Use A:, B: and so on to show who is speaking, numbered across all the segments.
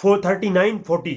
A: 439-40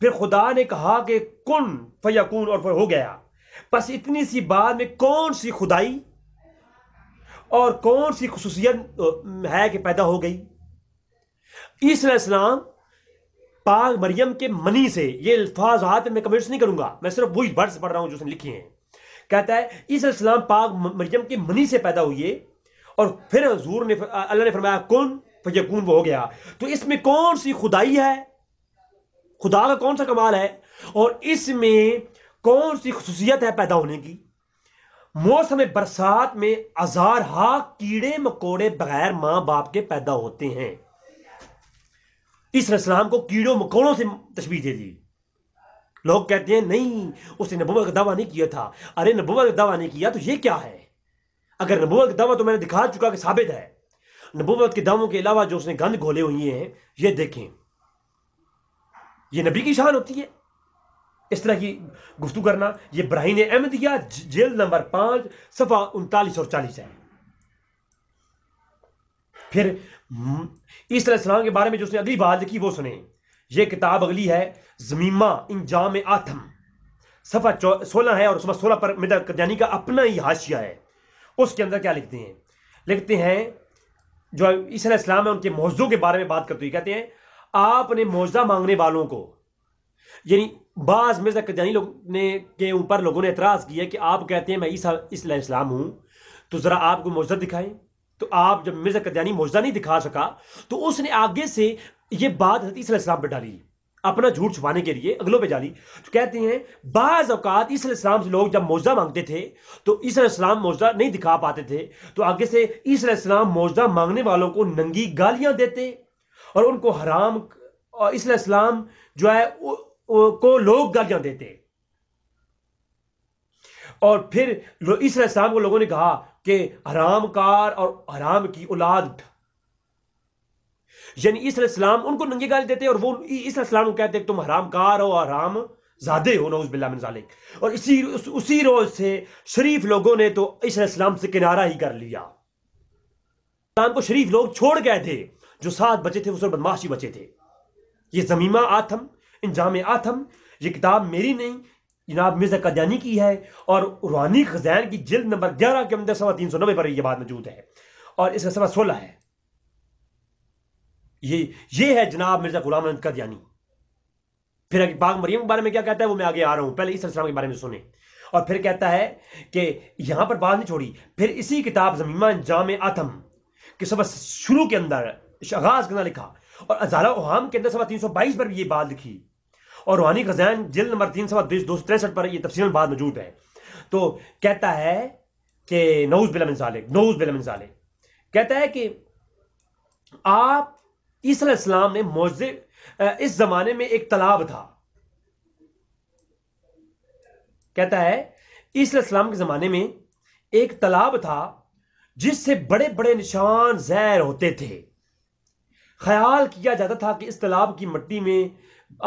A: پھر خدا نے کہا کہ کن فیکون، اور پھر ہو گیا. بس اتنی سی بات میں کون سی خدائی اور کون سی خصوصیت ہے کہ پیدا ہو گئی. عیسیٰ علیہ السلام پاک مریم کے منی سے، یہ الفاظات میں کمنٹس نہیں کروں گا، میں صرف وہی ورڈز پڑھ رہا ہوں جو اس نے لکھے ہیں. کہتا ہے عیسیٰ علیہ السلام پاک مریم کے منی سے پیدا ہوئے، اور پھر حضور نے، اللہ نے فرمایا کن فیکون، وہ ہو گیا. تو اس میں کون سی خدائی ہے، خدا کا کون سا کمال ہے، اور اس میں کون سی خصوصیت ہے پیدا ہونے کی. موسم برسات میں ہزارہا کیڑے مکوڑے بغیر ماں باپ کے پیدا ہوتے ہیں. عیسیٰ علیہ السلام کو کیڑوں مکوڑوں سے تشبیہ دے دی. لوگ کہتے ہیں نہیں، اس نے نبوت کا دعویٰ نہیں کیا تھا. ارے نبوت کا دعویٰ نہیں کیا تو یہ کیا ہے؟ اگر نبوت کا دعویٰ تو میں نے دکھا چکا کہ ثابت ہے. نبوت کے دعووں کے علاوہ جو اس نے گند گھولے ہوئے ہیں، یہ دیکھیں، یہ نبی کی شان ہوتی ہے اس طرح کی گفتگو کرنا. یہ براہین احمدیہ جلد نمبر 5 صفحہ 39 اور 40 ہے. پھر عیسیٰ علیہ السلام کے بارے میں جو اس نے اگلی بات لکھی وہ سنیں. یہ کتاب اگلی ہے زمیمہ انجام آتم، صفحہ 16 ہے، اور صفحہ 16 پر مرزا قادیانی کا اپنا ہی حاشیہ ہے. اس کے اندر کیا لکھتے ہیں؟ لکھتے ہیں جو عیسیٰ علیہ السلام ہے ان کے معجزوں کے بارے میں بات کرتے ہوئے کہتے ہیں آپ نے معجزہ مانگنے والوں کو، یعنی بعض مرزا قادیانی لوگ نے کے اوپر لوگوں نے اعتراض کیا کہ آپ کہتے ہیں میں عیسیٰ علیہ السلام ہوں، تو ذرا آپ کو معجزہ دکھائیں. تو آپ جب مرزا قادیانی معجزہ نہیں دکھا سکا تو اس نے آگے سے یہ بات حضرت عیسیٰ علیہ السلام پہ ڈالی، اپنا جھوٹ چھپانے کے لیے اگلوں پہ ڈالی. تو کہتے ہیں بعض اوقات عیسیٰ علیہ السلام سے لوگ جب معجزہ مانگتے تھے تو عیسیٰ علیہ السلام معجزہ نہیں دکھا پاتے تھے، تو آگے سے عیسیٰ علیہ السلام معجزہ مانگنے والوں کو ننگی گالیاں دیتے اور ان کو حرام، اور عیسیٰ علیہ السلام جو ہے کو لوگ گالیاں دیتے. اور پھر عیسیٰ علیہ السلام کو لوگوں نے کہا کہ حرام کار اور حرام کی اولاد، یعنی عیسیٰ علیہ السلام ان کو ننگی گالی دیتے اور وہ عیسیٰ علیہ السلام کو کہتے کہ تم حرام کار ہو، حرام زادے ہو، نعوذ باللہ من ذالک. اور اسی روز سے شریف لوگوں نے تو عیسیٰ علیہ السلام سے کنارہ ہی کر لیا. اسلام کو شریف لوگ چھوڑ گئے تھے، جو 7 بچے تھے وہ سب بدماشی بچے تھے. یہ زمیمہ آتم انجام آتم، یہ کتاب میری نہیں، جناب مرزا قادیانی کی ہے، اور روحانی خزائن کی جلد نمبر 11 کے اندر صفحہ 390 پر یہ بات موجود ہے، اور اس کا صفحہ 16 ہے. یہ ہے جناب مرزا غلام احمد قادیانی. پھر پاک مریم کے بارے میں کیا کہتا ہے وہ میں آگے آ رہا ہوں، پہلے عیسیٰ علیہ السلام کے بارے میں سنیں. اور پھر کہتا ہے کہ یہاں پر بات نہیں چھوڑی، پھر اسی کتاب زمیمہ انجام آتم کے صفحہ شروع کے اندر آغاز کرنا لکھا، اور ازالہ اوہام کے اندر صفحہ 322 پر بھی یہ بات لکھی، اور روحانی خزائن جلد نمبر 3 صفحہ 263 پر یہ تفصیل بات موجود ہے. تو کہتا ہے کہ نعوذ باللہ من ذالک، نعوذ باللہ من ذالک، کہتا ہے کہ آپ عیسیٰ علیہ السلام نے معجزے، اس زمانے میں ایک تالاب تھا. کہتا ہے عیسیٰ علیہ السلام کے زمانے میں ایک تالاب تھا جس سے بڑے بڑے نشان ظاہر ہوتے تھے. خیال کیا جاتا تھا کہ اس تالاب کی مٹی میں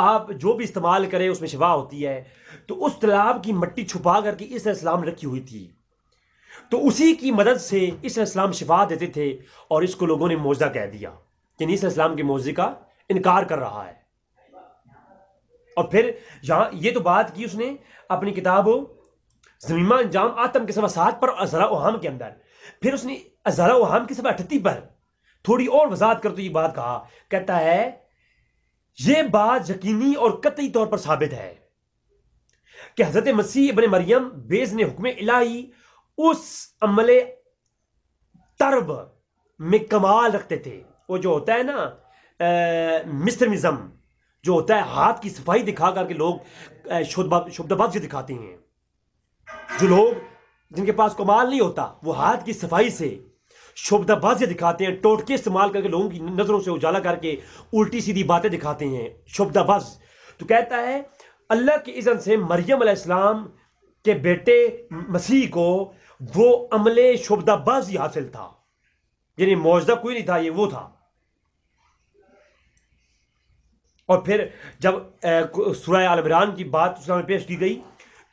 A: آپ جو بھی استعمال کریں اس میں شفا ہوتی ہے. تو اس تالاب کی مٹی چھپا کر کے عیسیٰ علیہ السلام رکھی ہوئی تھی، تو اسی کی مدد سے عیسیٰ علیہ السلام شفا دیتے تھے، اور اس کو لوگوں نے معجزہ کہہ دیا کہ عیسیٰ علیہ السلام کے معجزے کا انکار کر رہا ہے. اور پھر یہاں یہ تو بات کی اس نے اپنی کتاب زمیمہ انجام آتم کے صفحہ 7 پر، ازالہ اوہام کے اندر. پھر اس نے ازالہ اوہام کے صفحہ 38 پر تھوڑی اور وضاحت کرتے یہ بات کہا. کہتا ہے یہ بات یقینی اور قطعی طور پر ثابت ہے کہ حضرت مسیح ابن مریم باذن حکم الہی اس عمل ترب میں کمال رکھتے تھے. وہ جو ہوتا ہے نا مسٹرمزم، جو ہوتا ہے ہاتھ کی صفائی دکھا کر کے لوگ شبدہ بازی دکھاتے ہیں. جو لوگ جن کے پاس کمال نہیں ہوتا وہ ہاتھ کی صفائی سے شبدہ بازی دکھاتے ہیں، ٹوٹکے استعمال کر کے لوگوں کی نظروں سے اجالا کر کے الٹی سیدھی باتیں دکھاتے ہیں، شبدہ باز. تو کہتا ہے اللہ کی اذن سے مریم علیہ السلام کے بیٹے مسیح کو وہ عمل شبدہ بازی حاصل تھا، یعنی معجزہ کوئی نہیں تھا، یہ وہ تھا. اور پھر جب سورہ آل عمران کی بات اس میں پیش کی گئی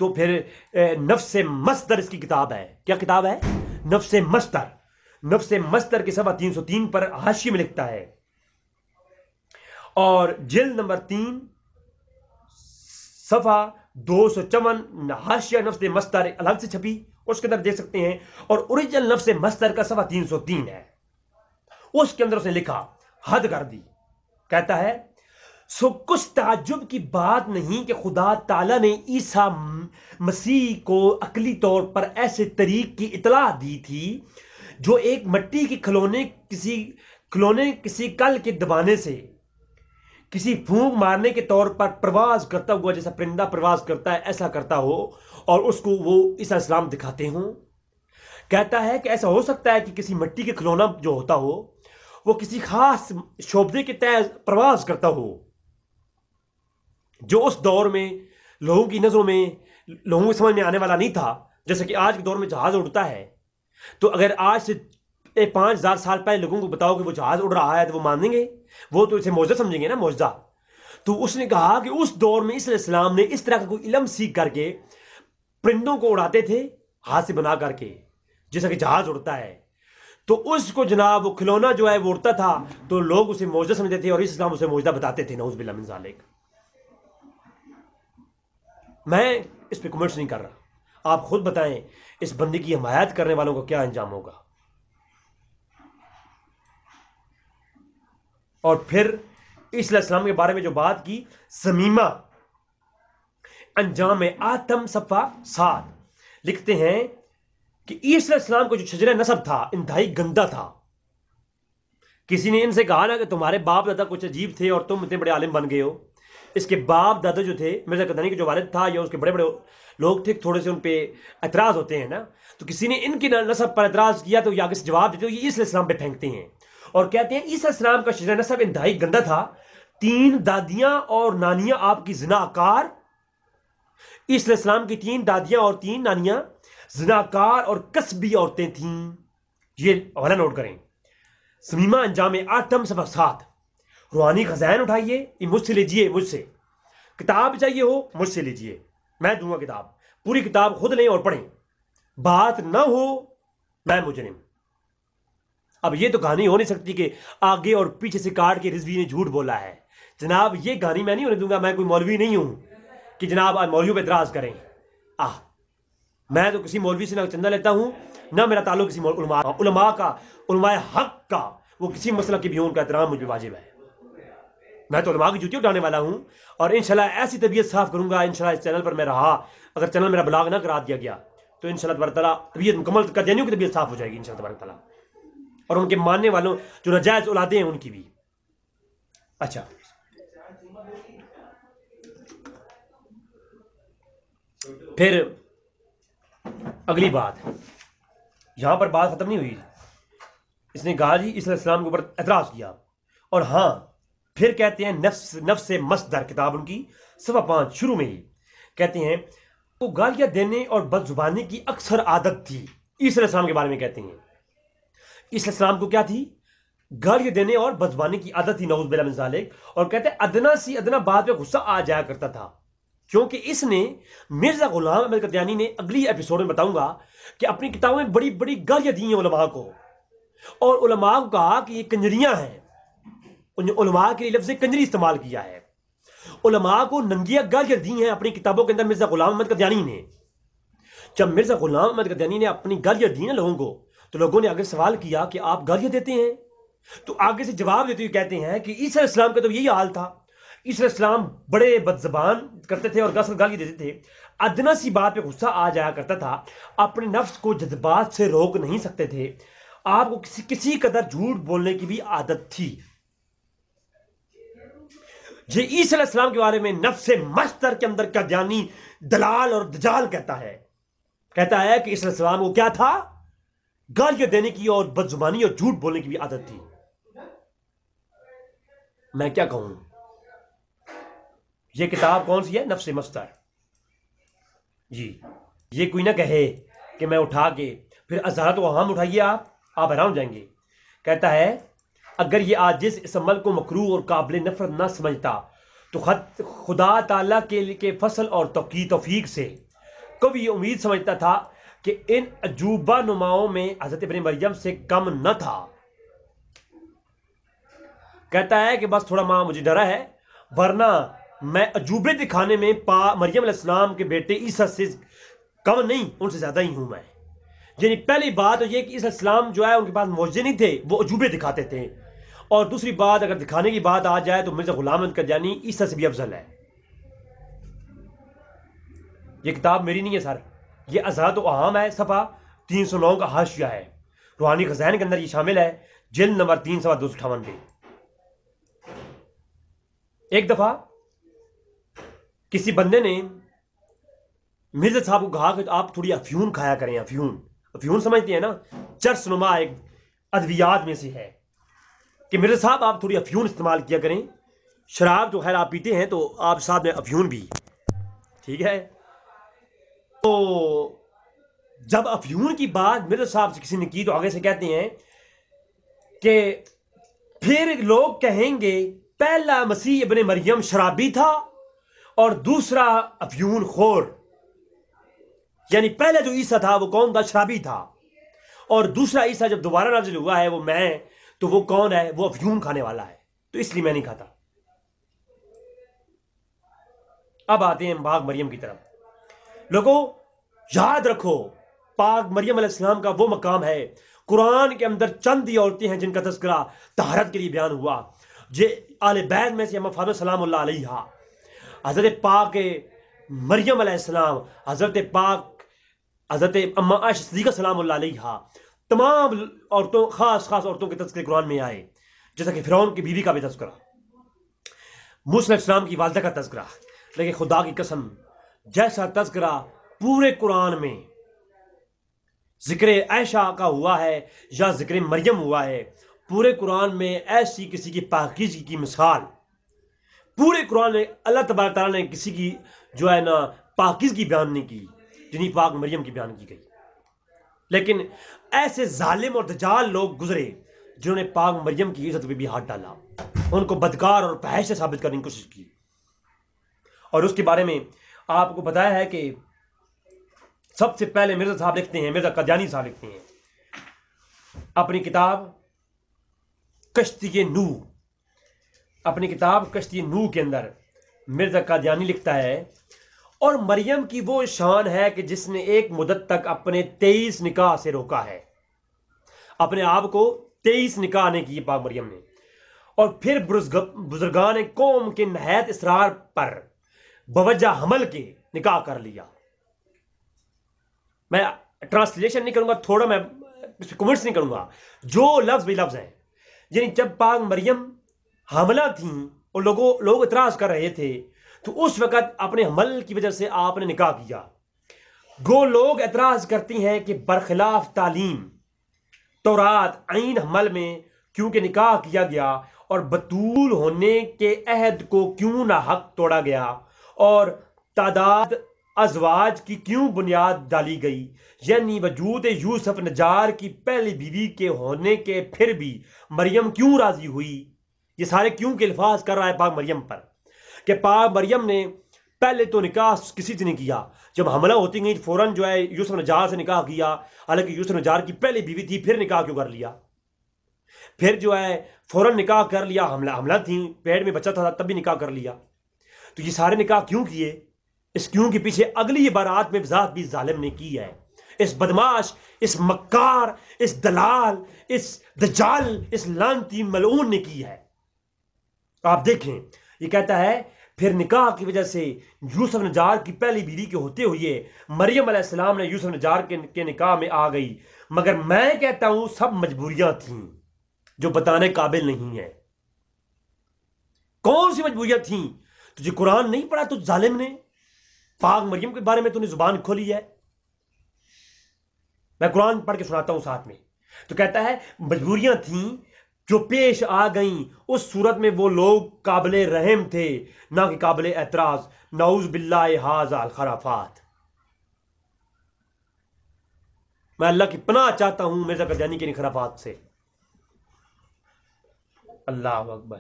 A: تو پھر نفس مصدر اس کی کتاب ہے. کیا کتاب ہے؟ نفس مصدر. نفس مصدر کے صفحہ 303 پر حاشیے میں لکھتا ہے، اور جلد نمبر 3 صفحہ 254 حاشیہ نفس مصدر الگ سے چھپی، اس کے اندر دیکھ سکتے ہیں، اور اوریجنل نفس مصدر کا صفحہ 303 ہے، اس کے اندر اس نے لکھا، حد کر دی، کہتا ہے سو کچھ تعجب کی بات نہیں کہ خدا تعالیٰ نے عیسیٰ مسیح کو عقلی طور پر ایسے طریق کی اطلاع دی تھی جو ایک مٹی کے کھلونے کسی کل کے دبانے سے کسی پھونک مارنے کے طور پر پرواز کرتا ہوا، جیسا پرندہ پرواز کرتا ہے ایسا کرتا ہو، اور اس کو وہ عیسیٰ السلام دکھاتے ہوں۔ کہتا ہے کہ ایسا ہو سکتا ہے کہ کسی مٹی کے کھلونا جو ہوتا ہو وہ کسی خاص شعبے کے تحت پرواز کرتا ہو، جو اس دور میں لوگوں کی نظروں میں، لوگوں کی سمجھ میں آنے والا نہیں تھا۔ جیسے کہ آج کے دور میں جہاز اڑتا ہے، تو اگر آج سے 5000 سال پہلے لوگوں کو بتاؤ کہ وہ جہاز اڑ رہا ہے تو وہ مانیں گے؟ وہ تو اسے معجزہ سمجھیں گے نا، معجزہ۔ تو اس نے کہا کہ اس دور میں عیسیٰ علیہ السلام نے اس طرح کا کوئی علم سیکھ کر کے پرندوں کو اڑاتے تھے ہاتھ سے بنا کر کے، جیسا کہ جہاز اڑتا ہے۔ تو اس کو جناب وہ کھلونا جو ہے وہ اڑتا تھا، تو لوگ اسے معجزہ سمجھتے تھے، اور عیسیٰ السلام اسے معجزہ بتاتے تھے، نعوذ باللہ من ذالک۔ میں اس پہ کمنٹس نہیں کر رہا، آپ خود بتائیں اس بندے کی حمایت کرنے والوں کو کیا انجام ہوگا۔ اور پھر عیسیٰ علیہ السلام کے بارے میں جو بات کی، سمیمہ انجام آتم صفحہ 7 لکھتے ہیں کہ عیسیٰ علیہ السلام کو جو شجرہ نسب تھا انتہائی گندا تھا۔ کسی نے ان سے کہا نا کہ تمہارے باپ دادا کچھ عجیب تھے اور تم اتنے بڑے عالم بن گئے ہو۔ اس کے باپ دادا جو تھے، مرزا قادیانی کے جو والد تھا، یا اس کے بڑے بڑے لوگ تھے، تھوڑے سے ان پہ اعتراض ہوتے ہیں نا، تو کسی نے ان کی نسب پر اعتراض کیا تو یہ آگے سے جواب دیتے، یہ عیسیٰ علیہ السلام پہ پھینکتے ہیں اور کہتے ہیں عیسیٰ علیہ السلام کا شجرہ نسب انتہائی گندا تھا، 3 دادیاں اور نانیاں آپ کی زناکار۔ عیسیٰ علیہ السلام کی 3 دادیاں اور 3 نانیاں زناکار اور کسبی عورتیں تھیں۔ یہ حوالہ نوٹ کریں، سمیمہ انجام آتم صفحہ 7۔ روحانی خزائن اٹھائیے، یہ مجھ سے لیجئے، مجھ سے کتاب چاہیے ہو مجھ سے لیجئے، میں دوں گا کتاب، پوری کتاب خود لیں اور پڑھیں، بات نہ ہو میں مجرم۔ اب یہ تو کہانی ہو نہیں سکتی کہ آگے اور پیچھے سے کاٹ کے رضوی نے جھوٹ بولا ہے۔ جناب یہ کہانی میں نہیں ہونے دوں گا، میں کوئی مولوی نہیں ہوں کہ جناب آج مولویوں پہ اعتراض کریں۔ میں تو کسی مولوی سے نہ چندہ لیتا ہوں، نہ میرا تعلق کسی علماء حق کا، وہ کسی مسئلہ کی بھی ہوں، ان کا احترام مجھ پہ واجب ہے۔ میں تو علماء کی جوتی اٹھانے والا ہوں، اور انشاءاللہ ایسی طبیعت صاف کروں گا انشاءاللہ اس چینل پر میں رہا، اگر چینل میرا بلاغ نہ کرا دیا گیا تو انشاءاللہ تبارک تعالیٰ طبیعت مکمل قادیانیوں کی طبیعت صاف ہو جائے گی انشاءاللہ تبارک تعالیٰ، اور ان کے ماننے والوں جو ناجائز اولادیں ہیں ان کی بھی۔ اچھا، پھر اگلی بات، یہاں پر بات ختم نہیں ہوئی۔ اس نے کہا جی عیسیٰ علیہ السلام کے اوپر اعتراض کیا، اور ہاں پھر کہتے ہیں نفس مصدر کتاب ان کی صفحہ 5 شروع میں ہی کہتے ہیں وہ گالیاں دینے اور بد زبانی کی اکثر عادت تھی۔ عیسیٰ علیہ السلام کے بارے میں کہتے ہیں عیسیٰ علیہ السلام کو کیا تھی؟ گالیاں دینے اور بد زبانی کی عادت تھی، نعوذ باللہ من ذالک۔ اور کہتے ہیں ادنا سی ادنا بات پہ غصہ آ جایا کرتا تھا، کیونکہ اس نے مرزا غلام احمد قادیانی نے اگلی ایپیسوڈ میں بتاؤں گا کہ اپنی کتابوں میں بڑی بڑی گالیاں دی ہیں علماء کو، اور علماء کو کہا کہ یہ کنجریاں ہیں، علماء کے لیے لفظ کنجری استعمال کیا ہے، علماء کو ننگیاں گالیاں دی ہیں اپنی کتابوں کے اندر مرزا غلام احمد قادیانی نے۔ جب مرزا غلام احمد قادیانی نے اپنی گالیاں دی نا لوگوں کو، تو لوگوں نے آگے سوال کیا کہ آپ گالیاں دیتے ہیں؟ تو آگے سے جواب دیتے ہوئے کہتے ہیں کہ عیسیٰ علیہ السلام کا تو یہی حال تھا، عیسیٰ علیہ السلام بڑے بد زبان کرتے تھے اور گالی دیتے تھے، ادنا سی بات پہ غصہ آ جایا کرتا تھا، اپنے نفس کو جذبات سے روک نہیں سکتے تھے، آپ کو کسی قدر جھوٹ بولنے کی بھی عادت تھی۔ یہ عیسیٰ علیہ السلام کے بارے میں نفس مصدر کے اندر قادیانی دلال اور دجال کہتا ہے کہ عیسیٰ علیہ السلام کو کیا تھا؟ گالیاں دینے کی اور بد زبانی اور جھوٹ بولنے کی بھی عادت تھی۔ میں کیا کہوں، یہ کتاب کون سی ہے؟ نفس مصدر۔ جی یہ کوئی نہ کہے کہ میں اٹھا کے پھر ازہرت و ہم اٹھائیے، آپ حیران ہو جائیں گے۔ کہتا ہے اگر یہ عاجز اس عمل کو مکروہ اور قابل نفرت نہ سمجھتا تو خدا تعالیٰ کے فضل اور توفیق سے کبھی یہ امید سمجھتا تھا کہ ان عجوبہ نماؤں میں حضرت ابن مریم سے کم نہ تھا۔ کہتا ہے کہ بس تھوڑا ماں مجھے ڈرا ہے، ورنہ میں عجوبے دکھانے میں مریم علیہ السلام کے بیٹے عیسیٰ سے کم نہیں، ان سے زیادہ ہی ہوں میں. یعنی پہلی بات یہ کہ عیسیٰ السلام جو ہے ان کے پاس معجزے نہیں تھے، وہ عجوبے دکھاتے تھے. اور دوسری بات اگر دکھانے کی بات آ جائے تو مرزا غلام احمد قادیانی عیسیٰ سے بھی افضل ہے. یہ کتاب میری نہیں ہے سر، یہ اذہانت و عوام ہے، صفحہ 309 کا حاشیہ ہے، روحانی خزائن کے اندر یہ شامل ہے، جلد نمبر 3 صفحہ 258 پہ. ایک دفعہ کسی بندے نے مرزا صاحب کو کہا کہ آپ تھوڑی افیون کھایا کریں. افیون سمجھتے ہیں نا، چرس نما ایک ادویات میں سے ہے کہ مرزا صاحب آپ تھوڑی افیون استعمال کیا کریں. شراب تو خیر آپ پیتے ہیں تو آپ ساتھ میں افیون بھی، ٹھیک ہے. تو جب افیون کی بات مرزا صاحب سے کسی نے کی تو آگے سے کہتے ہیں کہ پھر لوگ کہیں گے پہلا مسیح ابن مریم شرابی تھا اور دوسرا افیون خور. یعنی پہلے جو عیسیٰ تھا وہ کون تھا؟ شرابی تھا. اور دوسرا عیسیٰ جب دوبارہ نازل ہوا ہے وہ میں، تو وہ کون ہے؟ وہ افیون کھانے والا ہے، تو اس لیے میں نہیں کھاتا. اب آتے ہیں پاک مریم کی طرف. لوگوں یاد رکھو، پاک مریم علیہ السلام کا وہ مقام ہے. قرآن کے اندر چند ہی عورتیں ہیں جن کا تذکرہ طہارت کے لیے بیان ہوا. آل بیت میں سے اماں فاطمہ سلام اللہ علیہا، حضرت پاک مریم علیہ السلام، حضرت پاک حضرت اماں عائشہ صدیقہ سلام اللہ علیہا، تمام عورتوں، خاص عورتوں کے تذکرے قرآن میں آئے. جیسا کہ فرعون کی بیوی کا بھی تذکرہ، موسیٰ علیہ السلام کی والدہ کا تذکرہ. لیکن خدا کی قسم جیسا تذکرہ پورے قرآن میں ذکر عائشہ کا ہوا ہے یا ذکر مریم ہوا ہے، پورے قرآن میں ایسی کسی کی پاکیزگی کی مثال پورے قرآن میں اللہ تبارک تعالیٰ نے کسی کی جو ہے نا پاکیزگی بیان نہیں کی جنہیں پاک مریم کی بیان کی گئی. لیکن ایسے ظالم اور دجال لوگ گزرے جنہوں نے پاک مریم کی عزت پہ بھی ہاتھ ڈالا، ان کو بدکار اور فحش سے ثابت کرنے کی کوشش کی. اور اس کے بارے میں آپ کو بتایا ہے کہ سب سے پہلے مرزا صاحب لکھتے ہیں، مرزا قادیانی صاحب لکھتے ہیں اپنی کتاب کشتی نوح، اپنی کتاب کشتی نوح کے اندر مرزا قادیانی لکھتا ہے، اور مریم کی وہ شان ہے کہ جس نے ایک مدت تک اپنے 23 نکاح سے روکا ہے. اپنے آپ کو 23 نکاح نے کی پاک مریم نے، اور پھر بزرگان قوم کے نہایت اصرار پر بوجہ حمل کے نکاح کر لیا. میں ٹرانسلیشن نہیں کروں گا، تھوڑا میں کمنٹس نہیں کروں گا، جو لفظ بھی لفظ ہیں. یعنی جب پاک مریم حاملہ تھیں اور لوگ اعتراض کر رہے تھے تو اس وقت اپنے حمل کی وجہ سے آپ نے نکاح کیا. گو لوگ اعتراض کرتی ہیں کہ برخلاف تعلیم تورات عین حمل میں کیونکہ نکاح کیا گیا اور بطول ہونے کے عہد کو کیوں نہ حق توڑا گیا اور تعداد ازواج کی کیوں بنیاد ڈالی گئی. یعنی وجود یوسف نجار کی پہلی بیوی کے ہونے کے پھر بھی مریم کیوں راضی ہوئی. یہ سارے کیوں کے الفاظ کر رہا ہے پاک مریم پر کہ پاک مریم نے پہلے تو نکاح کسی سے نہیں کیا، جب حملہ ہوتی گئی فوراً جو ہے یوسف نجار سے نکاح کیا، حالانکہ یوسف نجار کی پہلی بیوی تھی، پھر نکاح کیوں کر لیا؟ پھر جو ہے فوراً نکاح کر لیا، حملہ تھی، پیٹ میں بچہ تھا تب بھی نکاح کر لیا. تو یہ سارے نکاح کیوں کیے؟ اس کیوں کے پیچھے اگلی عبارات میں وضاحت بھی ظالم نے کی ہے. اس بدماش، اس مکار، اس دلال، اس دجال، اس لعنتی ملعون نے کی ہے. آپ دیکھیں، یہ کہتا ہے پھر نکاح کی وجہ سے یوسف نجار کی پہلی بیوی کے ہوتے ہوئے مریم علیہ السلام نے یوسف نجار کے نکاح میں آ گئی، مگر میں کہتا ہوں سب مجبوریاں تھیں جو بتانے قابل نہیں ہیں. کون سی مجبوریاں تھیں؟ تجھے قرآن نہیں پڑھا تو ظالم نے؟ پاک مریم کے بارے میں تو نے زبان کھولی ہے. میں قرآن پڑھ کے سناتا ہوں ساتھ میں. تو کہتا ہے مجبوریاں تھیں جو پیش آ گئیں، اس صورت میں وہ لوگ قابل رحم تھے نہ کہ قابل اعتراض. نعوذ باللہ ھذا الخرافات. میں اللہ کی پناہ چاہتا ہوں مرزا قادیانی کے ان خرافات سے. اللہ اکبر.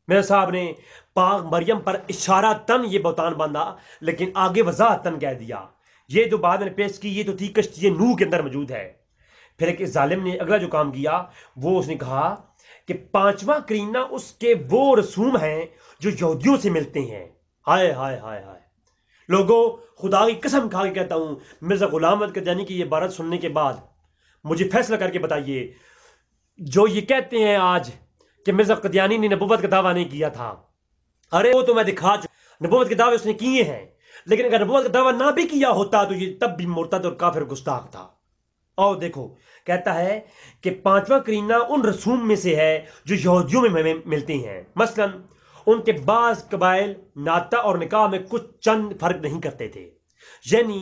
A: میرے صاحب نے پاک مریم پر اشارہ تن یہ بہتان باندھا، لیکن آگے وضاحت تن کہہ دیا. یہ جو بات نے پیش کی یہ تو تھی کشتی نوح کے اندر موجود ہے. پھر ایک ظالم نے اگلا جو کام کیا وہ اس نے کہا کہ پانچواں کرینہ اس کے وہ رسوم ہیں جو یہودیوں سے ملتے ہیں۔ ہائے ہائے ہائے ہائے لوگوں، خدا کی قسم کھا کے کہتا ہوں، مرزا غلام احمد قادیانی کی یہ عبارت سننے کے بعد مجھے فیصلہ کر کے بتائیے، جو یہ کہتے ہیں آج کہ مرزا قادیانی نے نبوت کا دعویٰ نہیں کیا تھا، ارے وہ تو میں دکھا چکا، نبوت کے دعوے اس نے کیے ہیں، لیکن اگر نبوت کا دعویٰ نہ بھی کیا ہوتا تو یہ تب بھی مرتد اور کافر گستاخ تھا۔ اور دیکھو کہتا ہے کہ پانچواں کرینہ ان رسوم میں سے ہے جو یہودیوں میں ملتے ہیں، مثلا ان کے بعض قبائل ناطہ اور نکاح میں کچھ چند فرق نہیں کرتے تھے، یعنی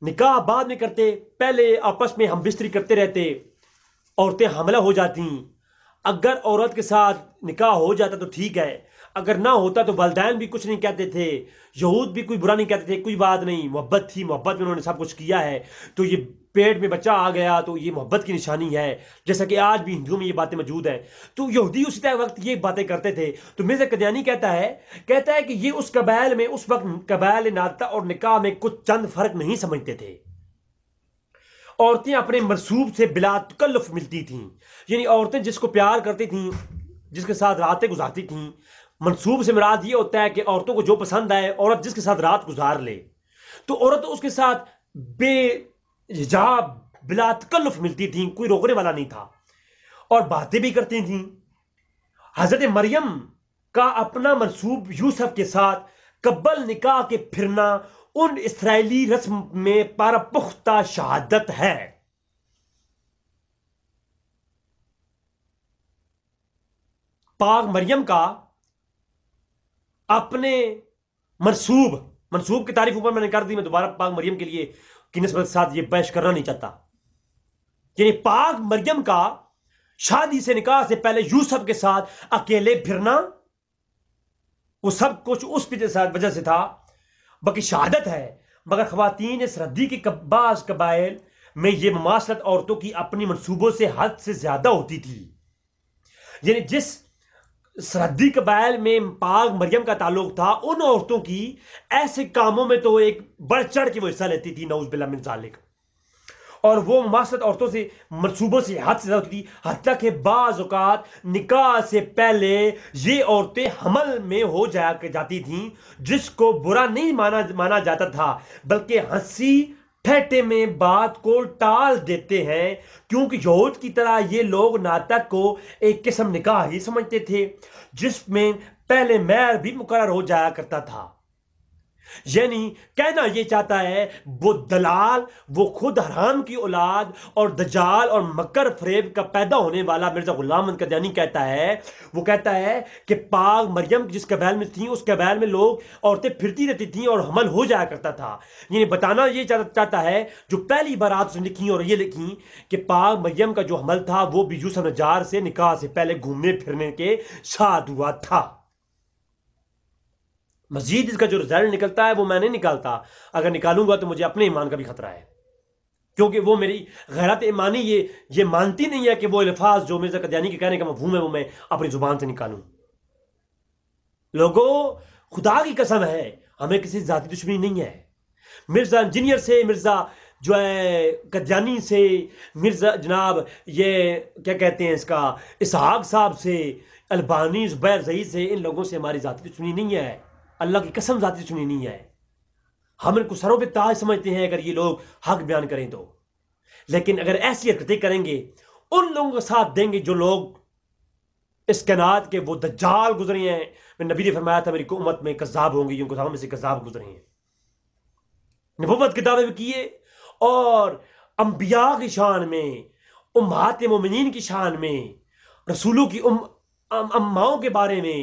A: نکاح بعد میں کرتے، پہلے آپس میں ہم بستری کرتے رہتے، عورتیں حاملہ ہو جاتی، اگر عورت کے ساتھ نکاح ہو جاتا تو ٹھیک ہے، اگر نہ ہوتا تو والدین بھی کچھ نہیں کہتے تھے، یہود بھی کوئی برا نہیں کہتے تھے، کوئی بات نہیں، محبت تھی، محبت میں انہوں نے سب کچھ کیا ہے، تو یہ پیٹ میں بچہ آ گیا تو یہ محبت کی نشانی ہے، جیسا کہ آج بھی ہندوؤں میں یہ باتیں موجود ہیں۔ تو یہودی اسی وقت یہ باتیں کرتے تھے۔ تو مرزا قادیانی کہتا ہے کہ یہ اس قبائل میں اس وقت قبائل ناطہ اور نکاح میں کچھ چند فرق نہیں سمجھتے تھے، عورتیں اپنے مرصوب سے بلا تکلف ملتی تھیں، یعنی عورتیں جس کو پیار کرتی تھیں، جس کے ساتھ راتیں گزارتی تھیں، منصوب سے مراد یہ ہوتا ہے کہ عورتوں کو جو پسند آئے، عورت جس کے ساتھ رات گزار لے، تو عورت اس کے ساتھ بے حجاب بلا تکلف ملتی تھیں، کوئی روکنے والا نہیں تھا، اور باتیں بھی کرتی تھیں۔ حضرت مریم کا اپنا منصوب یوسف کے ساتھ قبل نکاح کے پھرنا ان اسرائیلی رسم میں پارا پختہ شہادت ہے۔ پاک مریم کا اپنے منصوب کی تعریف اوپر میں نے کر دی، میں دوبارہ پاک مریم کے لیے کی نسبت کے ساتھ یہ بحث کرنا نہیں چاہتا، یعنی پاک مریم کا شادی سے نکاح سے پہلے یوسف کے ساتھ اکیلے پھرنا، وہ سب کچھ اس وجہ سے تھا، باقی شہادت ہے۔ مگر خواتین سرحدی کے بعض قبائل میں یہ مماثلت عورتوں کی اپنی منصوبوں سے حد سے زیادہ ہوتی تھی، یعنی جس سرحدی قبائل میں پاک مریم کا تعلق تھا، ان عورتوں کی ایسے کاموں میں تو ایک بڑھ چڑھ کے وہ حصہ لیتی تھی، نعوذ باللہ من ذالک، اور وہ مماثلت عورتوں سے منصوبوں سے حد سے زیادہ ہوتی تھی، حتیٰ کہ بعض اوقات نکاح سے پہلے یہ عورتیں حمل میں ہو جاتی تھیں، جس کو برا نہیں مانا جاتا تھا، بلکہ ہنسی ٹھٹے میں بات کو ٹال دیتے ہیں، کیونکہ یہود کی طرح یہ لوگ ناطق کو ایک قسم نکاح ہی سمجھتے تھے جس میں پہلے مہر بھی مقرر ہو جایا کرتا تھا۔ یعنی کہنا یہ چاہتا ہے وہ دلال، وہ خود حرام کی اولاد اور دجال اور مکر فریب کا پیدا ہونے والا مرزا غلام احمد قادیانی کہتا ہے، وہ کہتا ہے کہ پاک مریم جس قبائل میں تھیں، اس قبائل میں لوگ عورتیں پھرتی رہتی تھیں اور حمل ہو جایا کرتا تھا، یعنی بتانا یہ چاہتا ہے جو پہلی بار آپ سے لکھیں اور یہ لکھیں کہ پاک مریم کا جو حمل تھا وہ بھی یوسف نجار سے نکاح سے پہلے گھومنے پھرنے کے ساتھ ہوا تھا۔ مزید اس کا جو رزلٹ نکلتا ہے وہ میں نہیں نکالتا، اگر نکالوں گا تو مجھے اپنے ایمان کا بھی خطرہ ہے، کیونکہ وہ میری غیرت ایمانی یہ مانتی نہیں ہے کہ وہ الفاظ جو مرزا قادیانی کے کہنے کا مفہوم ہے وہ میں اپنی زبان سے نکالوں۔ لوگوں، خدا کی قسم ہے ہمیں کسی ذاتی دشمنی نہیں ہے، مرزا انجینئر سے، مرزا جو ہے قادیانی سے، مرزا جناب یہ کیا کہتے ہیں اس کا اسحاق صاحب سے، البانی زبیر ضعید سے، ان لوگوں سے ہماری ذاتی دشمنی نہیں ہے، اللہ کی قسم ذاتی دشمنی نہیں ہے۔ ہم ان کو سروں پہ تاج سمجھتے ہیں اگر یہ لوگ حق بیان کریں تو، لیکن اگر ایسی حرکتیں کریں گے، ان لوگوں کا ساتھ دیں گے جو لوگ اس کائنات کے وہ دجال گزرے ہیں، میں نبی نے فرمایا تھا میری امت میں کذاب ہوں گے، ان کو میں سے کذاب گزرے ہیں، نبوت کے دعوے بھی کیے، اور انبیاء کی شان میں، امہات مومنین کی شان میں، رسولوں کی اماؤں کے بارے میں،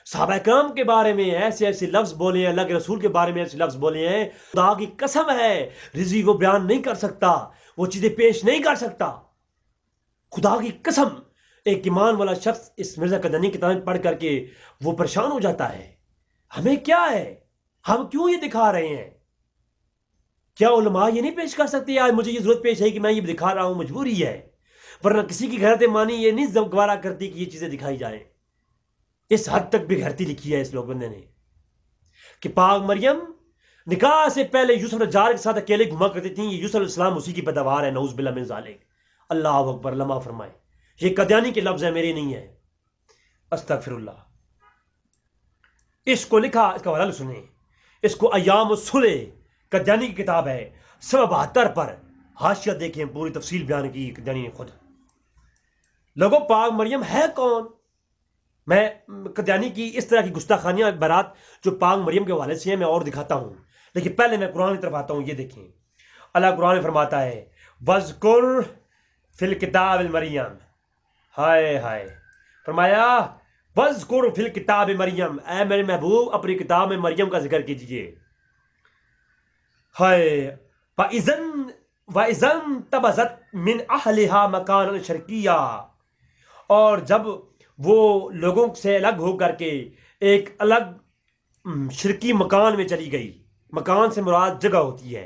A: صحابہ کرام کے بارے میں ایسے ایسے لفظ بولے ہیں، اللہ کے رسول کے بارے میں ایسے لفظ بولے ہیں، خدا کی قسم ہے رضی وہ بیان نہیں کر سکتا، وہ چیزیں پیش نہیں کر سکتا، خدا کی قسم۔ ایک ایمان والا شخص اس مرزا قادیانی کی کتابیں پڑھ کر کے وہ پریشان ہو جاتا ہے، ہمیں کیا ہے، ہم کیوں یہ دکھا رہے ہیں؟ کیا علماء یہ نہیں پیش کر سکتے؟ آج مجھے یہ ضرورت پیش ہے کہ میں یہ دکھا رہا ہوں، مجبوری ہے، ورنہ کسی کی غیرت ایمانی یہ نہیں گوارا کرتی کہ یہ چیزیں دکھائی جائیں۔ اس حد تک بے غیرتی لکھی ہے اس لوگ بندے نے کہ پاک مریم نکاح سے پہلے یوسف نجار کے ساتھ اکیلے گھما کرتی تھیں، یہ یوسف علیہ السلام اسی کی پیداوار ہے، نعوذ باللہ من ذالک، اللہ اکبر، لمحہ فرمائے، یہ قادیانی کے لفظ ہیں، میرے نہیں ہے۔ استغفر اللہ. اس کو لکھا، اس کا حوالہ سنیں، اس کو ایام الصلح قادیانی کی کتاب ہے 72 پر حاشیہ دیکھیں، پوری تفصیل بیان کی قادیانی نے خود. لوگوں پاک مریم ہے کون؟ میں قادیانی کی اس طرح کی گستاخانیاں برات جو پاک مریم کے حوالے سے ہیں میں اور دکھاتا ہوں، لیکن پہلے میں قرآن کی طرف آتا ہوں. یہ دیکھیں اللہ قرآن میں فرماتا ہے وَاذْكُرْ فِي الْكِتَابِ الْمَرْيَمِ. ہائے ہائے، فرمایا وَاذْكُرْ فِي الْكِتَابِ مریم، اے میرے محبوب اپنی کتاب میں مریم کا ذکر کیجئے. ہائے وَإِذَا انْتَبَذَتْ مِنْ أَهْلِهَا مَكَانًا شَرْقِيًّا، اور جب وہ لوگوں سے الگ ہو کر کے ایک الگ شرقی مکان میں چلی گئی. مکان سے مراد جگہ ہوتی ہے،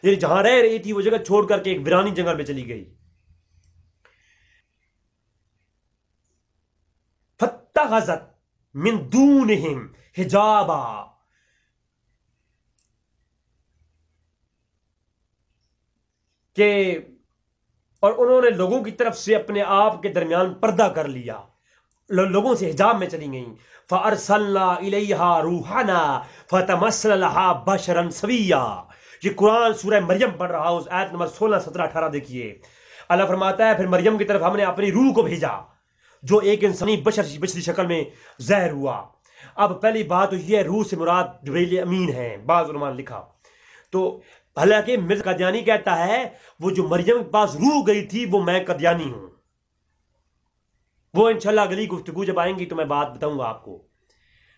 A: یعنی جہاں رہ رہی تھی وہ جگہ چھوڑ کر کے ایک ویرانی جگہ میں چلی گئی. فَاتَّخَذَتْ مِن دُونِهِمْ حِجَابًا، کہ اور انہوں نے لوگوں کی طرف سے اپنے آپ کے درمیان پردہ کر لیا، لوگوں سے حجاب میں چلی گئیں. فَأَرْسَلْنَا إِلَيْهَا رُوحَنَا فَتَمَثَّلَ لَهَا بَشَرًا سَوِيًّا. یہ قرآن سورہ مریم پڑھ رہا ہوں، آیت نمبر 16 17 18 دیکھیے. اللہ فرماتا ہے پھر مریم کی طرف ہم نے اپنی روح کو بھیجا جو ایک انسانی بشری شکل میں ظاہر ہوا. اب پہلی بات تو یہ روح سے مراد جبریل امین ہیں، بعض علماء نے لکھا. تو حالانکہ مرزا قادیانی کہتا ہے وہ جو مریم کے پاس روح گئی تھی وہ میں قادیانی ہوں. وہ انشاءاللہ اگلی گفتگو جب آئیں گی تو میں بات بتاؤں گا آپ کو.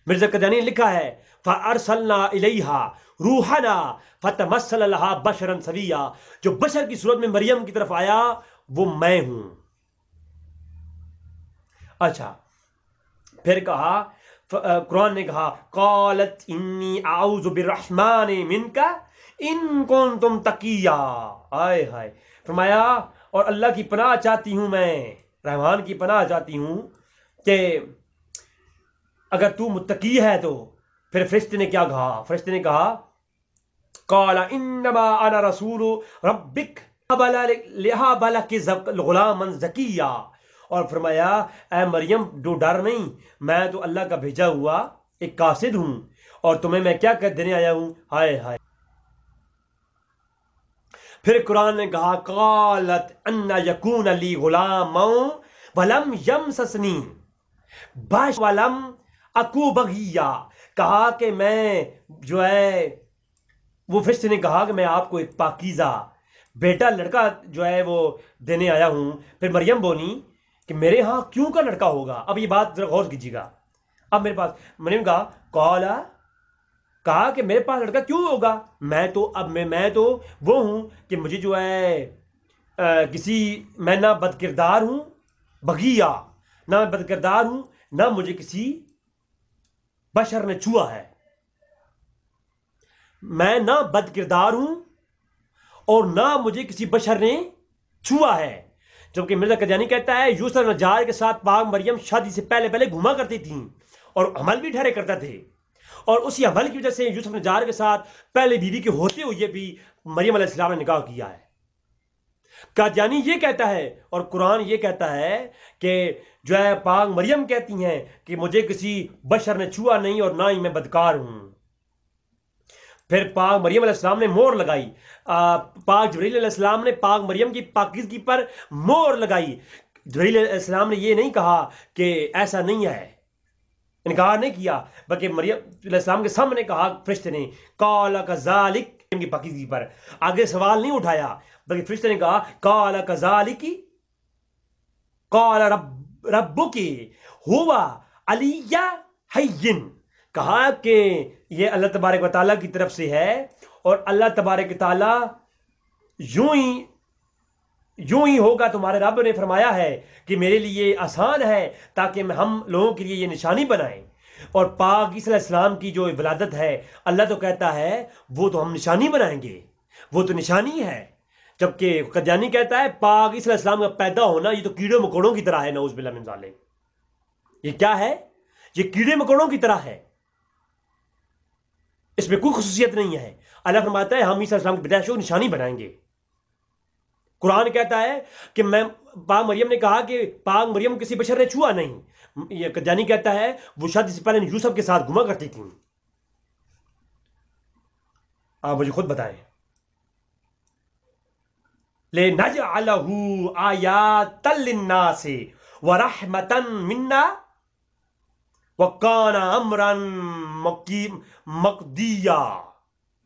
A: مرزا قادیانی نے لکھا ہے فَأَرْسَلْنَا إِلَيْهَا رُوحَنَا فَتَمَثَّلَ لَهَا بَشَرًا سَوِيًّا، جو بشر کی صورت میں مریم کی طرف آیا وہ میں ہوں. اچھا پھر کہا قرآن نے کہا قالت انی اعوذ بالرحمن منک ان کنتم تقیا. ہائے ہائے، فرمایا اور اللہ کی پناہ چاہتی ہوں، میں رحمان کی پناہ چاہتی ہوں کہ اگر تو متقی ہے تو. پھر فرشتے نے کیا کہا؟ فرشتے نے کہا قال انما انا رسول ربک لہب لک غلاما زکیا، اور فرمایا اے مریم جو ڈر نہیں، میں تو اللہ کا بھیجا ہوا ایک قاصد ہوں اور تمہیں میں کیا کر دینے آیا ہوں. ہائے ہائے. پھر قرآن نے کہا قالت ان یکون لی غلام ولم یمسسنی بشر ولم اکو بغیا، کہا کہ میں جو ہے وہ فرشتے نے کہا کہ میں آپ کو ایک پاکیزہ بیٹا لڑکا جو ہے وہ دینے آیا ہوں. پھر مریم بولی کہ میرے ہاں کیوں کا لڑکا ہوگا؟ اب یہ بات ذرا غور کیجیے گا. اب میرے پاس مریم کہا کہ میرے پاس لڑکا کیوں ہوگا؟ میں تو وہ ہوں کہ مجھے جو ہے میں نہ بد کردار ہوں بغیا، نہ میں بد کردار ہوں، نہ مجھے کسی بشر نے چھوا ہے. میں نہ بد کردار ہوں اور نہ مجھے کسی بشر نے چھوا ہے. جبکہ مرزا قادیانی کہتا ہے یوسف نجار کے ساتھ پاک مریم شادی سے پہلے گھوما کرتی تھیں اور عمل بھی ٹھہرے کرتا تھے، اور اسی عمل کی وجہ سے یوسف نجار کے ساتھ پہلے بیوی کے ہوتے ہوئے بھی مریم علیہ السلام نے نکاح کیا ہے. قادیانی یہ کہتا ہے اور قرآن یہ کہتا ہے کہ جو ہے پاک مریم کہتی ہیں کہ مجھے کسی بشر نے چھوا نہیں اور نہ ہی میں بدکار ہوں. پھر پاک مریم علیہ السلام نے مہر لگائی، پاک جبریل علیہ السلام نے پاک مریم کی پاکیزگی پر مہر لگائی. جبریل علیہ السلام نے یہ نہیں کہا کہ ایسا نہیں ہے، انکار نہیں کیا، بلکہ مریم علیہ السلام کے سامنے کہا فرشتے نے قال کذالک کی پاکیزگی پر. آگے سوال نہیں اٹھایا بلکہ فرشتے نے کہا قال کذالک قال ربک هو علی حین، کہا کہ یہ اللہ تبارک و تعالیٰ کی طرف سے ہے اور اللہ تبارک و تعالیٰ یوں ہی ہوگا. تمہارے رب نے فرمایا ہے کہ میرے لیے آسان ہے تاکہ ہم لوگوں کے لیے یہ نشانی بنائیں. اور پاک عیسی علیہ السلام کی جو ولادت ہے اللہ تو کہتا ہے وہ تو ہم نشانی بنائیں گے، وہ تو نشانی ہے. جبکہ قادیانی کہتا ہے پاک عیسی علیہ السلام کا پیدا ہونا یہ تو کیڑے مکوڑوں کی طرح ہے، نعوذ باللہ من ذالک. یہ کیا ہے؟ یہ کیڑے مکوڑوں کی طرح ہے، اس میں کوئی خصوصیت نہیں ہے. اللہ فرماتا ہے ہم عیسی علیہ السلام کی پیدائش کو نشانی بنائیں گے. قرآن کہتا ہے کہ میں پاک مریم نے کہا کہ پاک مریم کسی بشر نے چھوا نہیں، یہ قادیانی کہتا ہے وہ شادی سے پہلے یوسف کے ساتھ گھما کرتی تھیں۔ آپ مجھے خود بتائیں۔ لِنَجْعَلَهُ آيَاتًا لِلنَّاسِ وَرَحْمَةً مِنَّا وَكَانَ أَمْرًا مَقْضِيًّا۔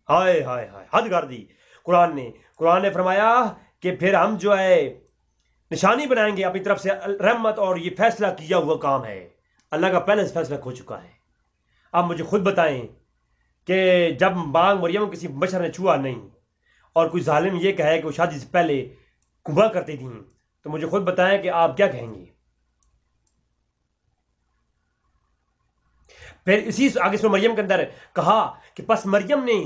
A: ہائے ہائے ہائے، حد کر دی قرآن نے فرمایا کہ پھر ہم جو ہے نشانی بنائیں گے اپنی طرف سے رحمت، اور یہ فیصلہ کیا ہوا کام ہے، اللہ کا پہلے سے فیصلہ ہو چکا ہے۔ اب مجھے خود بتائیں کہ جب پاک مریم کسی بشر نے چھوا نہیں اور کوئی ظالم یہ کہے کہ وہ شادی سے پہلے گھما کرتی تھیں، تو مجھے خود بتائیں کہ آپ کیا کہیں گے؟ پھر اسی آگے سورہ مریم کے اندر کہا کہ پس مریم نے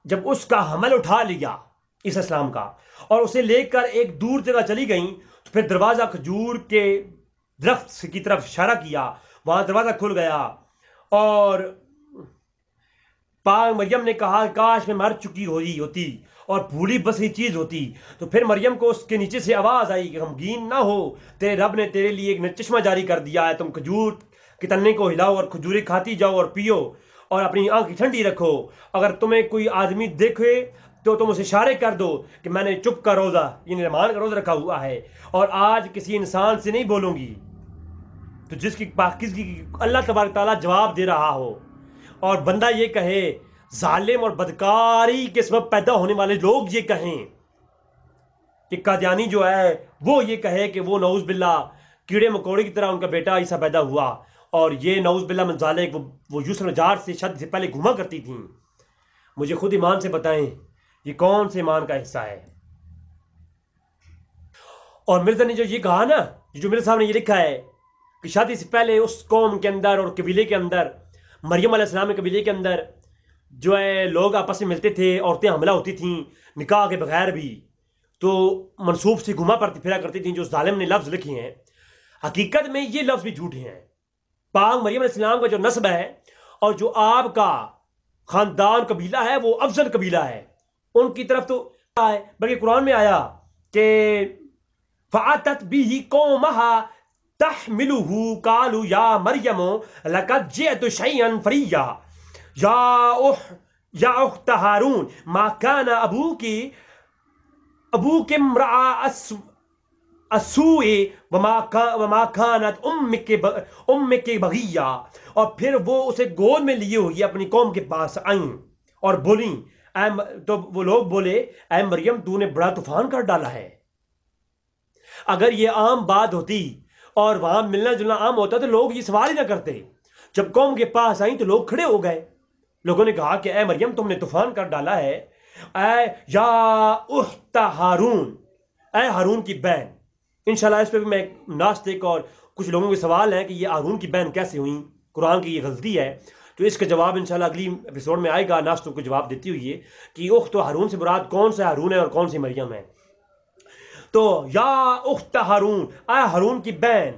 A: جب اس کا حمل اٹھا لیا عیسیٰ السلام کا اور اسے لے کر ایک دور جگہ چلی گئیں، تو پھر دروازہ کھجور کے درخت کی طرف اشارہ کیا، وہاں دروازہ کھل گیا اور پاک مریم نے کہا کاش میں مر چکی ہوتی اور بھولی بسری چیز ہوتی۔ تو پھر مریم کو اس کے نیچے سے آواز آئی کہ غمگین نہ ہو، تیرے رب نے تیرے لیے ایک چشمہ جاری کر دیا ہے، تم کھجور کے تنے کو ہلاؤ اور کھجوریں کھاتی جاؤ اور پیو اور اپنی آنکھ ٹھنڈی رکھو، اگر تمہیں کوئی آدمی دیکھے تو تم اسے اشارے کر دو کہ میں نے چپ کا روزہ یعنی رمضان کا روزہ رکھا ہوا ہے، اور آج کسی انسان سے نہیں بولوں گی تو جس کی پاکیزگی اللہ تبارک تعالیٰ جواب دے رہا ہو، اور بندہ یہ کہے، ظالم اور بدکاری کے سبب پیدا ہونے والے لوگ یہ کہیں کہ قادیانی جو ہے وہ یہ کہے کہ وہ نعوذ باللہ کیڑے مکوڑے کی طرح ان کا بیٹا عیسیٰ پیدا ہوا، اور یہ نعوذ باللہ من ذالک وہ یوسف نجار سے شادی سے پہلے گھما کرتی تھیں، مجھے خود ایمان سے بتائیں یہ کون سے ایمان کا حصہ ہے؟ اور مرزا نے جو یہ کہا نا، جو میرے سامنے یہ لکھا ہے کہ شادی سے پہلے اس قوم کے اندر اور قبیلے کے اندر، مریم علیہ السلام کے قبیلے کے اندر جو ہے لوگ آپس میں ملتے تھے، عورتیں حاملہ ہوتی تھیں نکاح کے بغیر بھی، تو منصوب سے گھما پھرا کرتی تھیں، جو ظالم نے لفظ لکھے ہیں حقیقت میں یہ لفظ بھی جھوٹے ہیں۔ پاک مریم علیہ السلام کا جو نسب ہے اور جو آپ کا خاندان قبیلہ ہے وہ افضل قبیلہ ہے، ان کی طرف تو ہے، بلکہ قرآن میں آیا کہ فَأَتَتْ بِهِ قَوْمَهَا تَحْمِلُهُ قَالُوا يَا مَرْيَمُ لَقَدْ جِئْتِ شَيْئًا فَرِيًّا یا اخت ہارون ما کان ابوک امرأ السوء وما کانت امک بغیہ، اور پھر وہ اسے گود میں لیے ہوئی اپنی قوم کے پاس آئیں اور بولیں، تو وہ لوگ بولے اے مریم تو نے بڑا طوفان کر ڈالا ہے۔ اگر یہ عام بات ہوتی اور وہاں ملنا جلنا عام ہوتا تو لوگ یہ سوال ہی نہ کرتے، جب قوم کے پاس آئیں تو لوگ کھڑے ہو گئے، لوگوں نے کہا کہ اے مریم تم نے طوفان کر ڈالا ہے، اے یا اخت ہارون، اے ہارون کی بہن۔ انشاءاللہ اس پہ بھی میں ایک ناستک اور کچھ لوگوں کے سوال ہیں کہ یہ ہارون کی بہن کیسے ہوئیں، قرآن کی یہ غلطی ہے، تو اس کا جواب انشاءاللہ اگلی ایپیسوڈ میں آئے گا، ناستک کو جواب دیتی ہوئی ہے کہ اخت ہارون سے مراد کون سا ہارون ہے اور کون سی مریم ہے۔ تو یا اخت ہارون، اے ہارون کی بہن،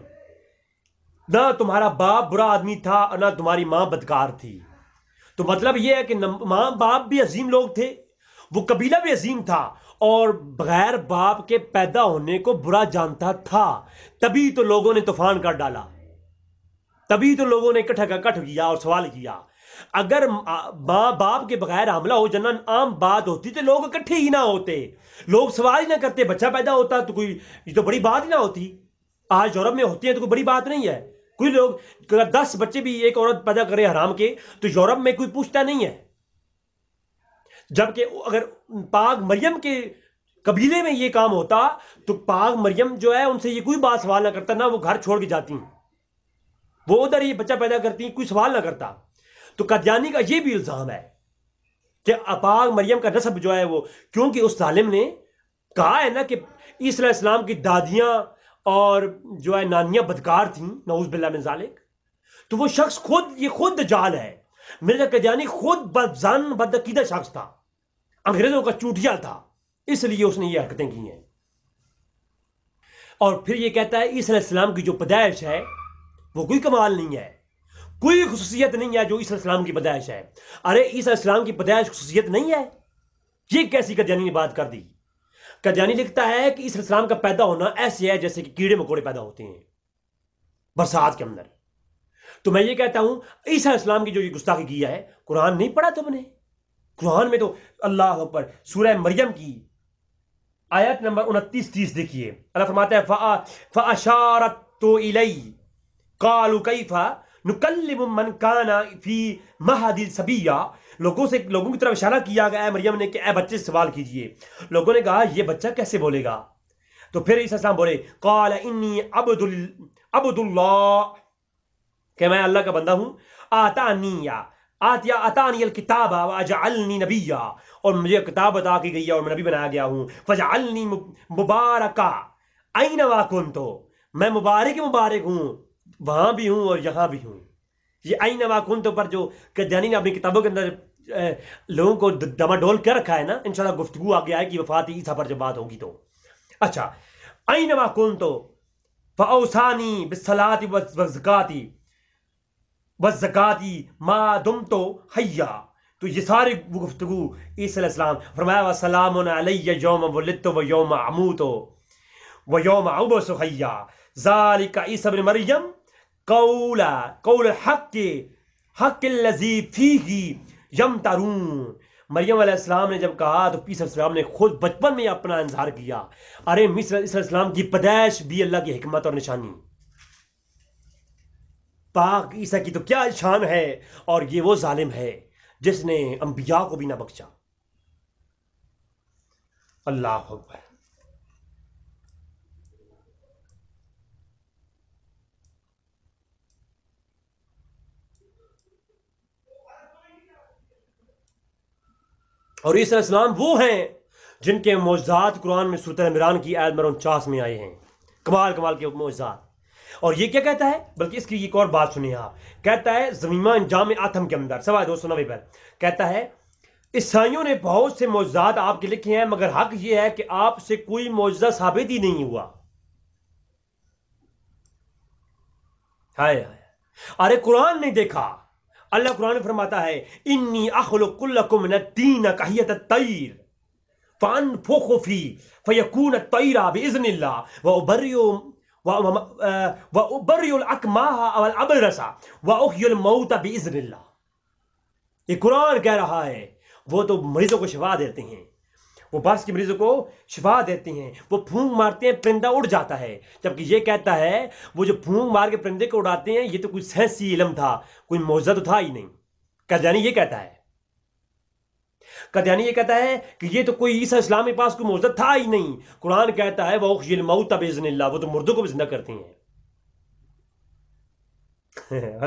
A: نہ تمہارا باپ برا آدمی تھا اور نہ تمہاری ماں بدکار تھی۔ تو مطلب یہ ہے کہ ماں باپ بھی عظیم لوگ تھے، وہ قبیلہ بھی عظیم تھا، اور بغیر باپ کے پیدا ہونے کو برا جانتا تھا، تبھی تو لوگوں نے طوفان کر ڈالا، تبھی تو لوگوں نے اکٹھا کیا اور سوال کیا۔ اگر ماں باپ کے بغیر حاملہ ہو جانا عام بات ہوتی تو لوگ اکٹھے ہی نہ ہوتے، لوگ سوال ہی نہ کرتے، بچہ پیدا ہوتا تو کوئی یہ تو بڑی بات ہی نہ ہوتی۔ آج یورپ میں ہوتی ہے تو کوئی بڑی بات نہیں ہے، کوئی لوگ 10 بچے بھی ایک عورت پیدا کرے حرام کے تو یورپ میں کوئی پوچھتا نہیں ہے، جبکہ اگر پاک مریم کے قبیلے میں یہ کام ہوتا تو پاک مریم جو ہے ان سے یہ کوئی بات سوال نہ کرتا، نہ وہ گھر چھوڑ کے جاتی ہیں، وہ ادھر ہی بچہ پیدا کرتی ہیں، کوئی سوال نہ کرتا۔ تو قادیانی کا یہ بھی الزام ہے کہ پاک مریم کا نسب جو ہے وہ، کیونکہ اس ظالم نے کہا ہے نا کہ عیسیٰ علیہ السلام کی دادیاں اور جو ہے نانیاں بدکار تھیں، نعوذ باللہ من ذالک، تو وہ شخص خود دجال ہے۔ مرزا قادیانی خود بدظن بدعقیدہ شخص تھا، انگریزوں کا چوٹیا تھا، اس لیے اس نے یہ حرکتیں کی ہیں۔ اور پھر یہ کہتا ہے عیسیٰ علیہ السلام کی جو پیدائش ہے وہ کوئی کمال نہیں ہے، کوئی خصوصیت نہیں ہے جو عیسیٰ علیہ السلام کی پیدائش ہے۔ ارے عیسیٰ علیہ السلام کی پیدائش خصوصیت نہیں ہے، یہ کیسی قادیانی نے بات کر دی؟ قادیانی لکھتا ہے کہ عیسی السلام کا پیدا ہونا ایسے ہے جیسے کہ کیڑے مکوڑے پیدا ہوتے ہیں برسات کے اندر. تو میں یہ کہتا ہوں عیسی السلام کی جو یہ گستاخی کیا ہے، قرآن نہیں پڑھا تم نے؟ قرآن میں تو اللہ اکبر سورہ مریم کی آیت نمبر 29-30 دیکھیے. اللہ فرماتا ہے فَأَشَارَتْ إِلَيْهِ قَالُوا كَيْفَ نُكَلِّمُ مَنْ كَانَ فِي مَهْدٍ صَبِيًّا. لوگوں کی طرف اشارہ کیا گیا ہے مریم نے کہ اے بچے سے سوال کیجئے. لوگوں نے کہا یہ بچہ کیسے بولے گا؟ تو پھر عیسی السلام بولے قَالَ إِنِّي عَبْدُ اللَّهِ، کہ میں اللہ کا بندہ ہوں. آتانی الکتاب وجعلنی نبیا، اور مجھے کتاب عطا کی گئی ہے اور میں نبی بنایا گیا ہوں. فجعلنی مبارکا اینما کنت، میں مبارک ہوں، وہاں بھی ہوں اور یہاں بھی ہوں. یہ اینما کنت پر جو قادیانی نے اپنی کتابوں کے اندر لوگوں کو ڈماڈول کر رکھا ہے نا، انشاءاللہ گفتگو آگے آئے کہ وفات عیسیٰ پر جب بات ہوگی تو. اچھا، اینما کنت فاوصانی بالصلاۃ والزکاۃ ما دمت حیا. تو یہ ساری گفتگو عیسی علیہ السلام فرمایا وسلام علی یوم ولدت و یوم اموت و یوم ابعث حیا ذالک عیسی ابن مریم قول حق الذی فیہ یمترون. مریم علیہ السلام نے جب کہا تو عیسی علیہ السلام نے خود بچپن میں اپنا اظہار کیا. ارے عیسی علیہ السلام کی پیدائش بھی اللہ کی حکمت اور نشانی. پاک عیسیٰ کی تو کیا شان ہے، اور یہ وہ ظالم ہے جس نے انبیاء کو بھی نہ بخشا. اللہ اکبر. اور عیسی علیہ السلام وہ ہیں جن کے معجزات قرآن میں سورۃ عمران کی آیت نمبر 49 میں آئے ہیں. کمال کے معجزات. اور یہ کیا کہتا ہے، بلکہ اس کی ایک اور بات سنیے آپ. کہتا ہے زمیمہ انجام آتم کے اندر سوائے 290 پر کہتا ہے عیسائیوں نے بہت سے معجزات آپ کے لکھے ہیں، مگر حق یہ ہے کہ آپ سے کوئی معجزہ ثابت ہی نہیں ہوا. ہائے ہائے، ارے قرآن نہیں دیکھا. اللہ قرآن فرماتا ہے انی اخلق لکم من الطین کہیۃ الطیر فانفخ فیہ فیکون الطیر باذن اللہ وَأُبَرِّئُ الْأَكْمَاهَ وَالْأَبْرَصَ وَأُحْيِي الْمَوْتَ بِإِذْنِ اللَّهِ. یہ قرآن کہہ رہا ہے وہ تو مریضوں کو شفا دیتے ہیں، وہ برس کے مریضوں کو شفا دیتے ہیں. وہ پھونک مارتے ہیں پرندہ اڑ جاتا ہے. جبکہ یہ کہتا ہے وہ جو پھونک مار کے پرندے کو اڑاتے ہیں یہ تو کوئی سائنسی علم تھا، کوئی معجزہ تو تھا ہی نہیں. قادیانی یہ کہتا ہے، قادیانی یہ کہتا ہے کہ یہ تو کوئی عیسیٰ اسلام کے پاس کوئی معجزہ تھا ہی نہیں. قرآن کہتا ہے وَأُحْيِي الْمَوْتَ بِإِذْنِ اللَّهِ، وہ تو مردوں کو بھی زندہ کرتے ہیں.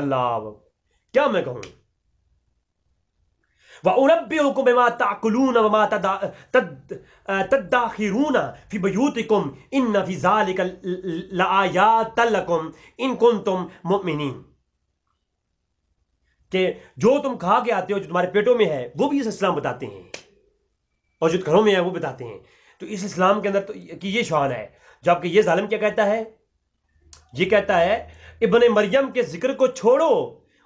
A: اللہ کیا میں کہوں. وَأُنَبِّئُكُم بِمَا تَأْكُلُونَ وَمَا تَدَّخِرُونَ فِي بُيُوتِكُمْ إِنَّ فِي ذَلِكَ لَآيَاتٍ لَكُمْ إِن كُنتُم مُؤْمِنِينَ. کہ جو تم کھا کے آتے ہو، جو تمہارے پیٹوں میں ہے، وہ بھی عیسی السلام بتاتے ہیں، اور جو گھروں میں ہے وہ بتاتے ہیں. تو اس اسلام کے اندر تو کی یہ شان ہے. جبکہ یہ ظالم کیا کہتا ہے، یہ کہتا ہے ابن مریم کے ذکر کو چھوڑو،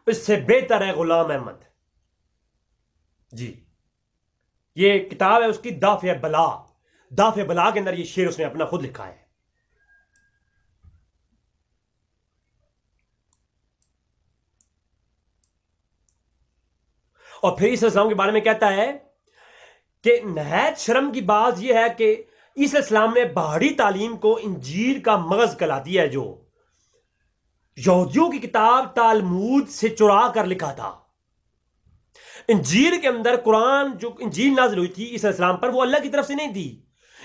A: اس سے بہتر ہے غلام احمد. جی یہ کتاب ہے اس کی دافع بلا کے اندر یہ شعر اس نے اپنا خود لکھا ہے. اور پھر عیسی السلام کے بارے میں کہتا ہے کہ نہایت شرم کی بات یہ ہے کہ عیسی السلام نے باہری تعلیم کو انجیل کا مغز کہلا دیا ہے، جو یہودیوں کی کتاب تالمود سے چرا کر لکھا تھا. انجیل کے اندر قرآن جو انجیل نازل ہوئی تھی عیسی السلام پر، وہ اللہ کی طرف سے نہیں تھی،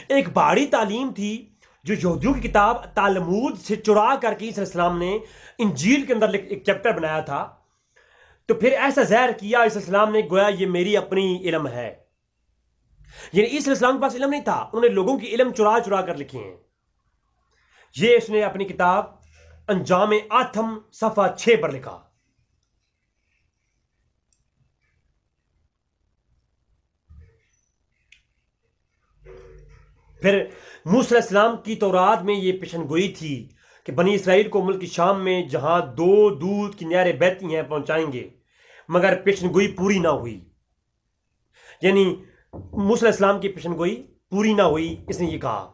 A: ایک باہری تعلیم تھی جو یہودیوں کی کتاب تالمود سے چرا کر کے عیسی السلام نے انجیل کے اندر ایک چیپٹر بنایا تھا. تو پھر ایسا ظاہر کیا عیسی السلام نے گویا یہ میری اپنی علم ہے. یعنی عیسی السلام کے پاس علم نہیں تھا، انہوں نے لوگوں کی علم چرا کر لکھے ہیں. یہ اس نے اپنی کتاب انجام آتم صفحہ 6 پر لکھا. پھر موسیٰ علیہ السلام کی تورات میں یہ پیشن گوئی تھی کہ بنی اسرائیل کو ملک شام میں جہاں 2 دودھ کی نہریں بہتی ہیں پہنچائیں گے، مگر پیشن گوئی پوری نہ ہوئی. یعنی موسیٰ علیہ السلام کی پیشن گوئی پوری نہ ہوئی، اس نے یہ کہا۔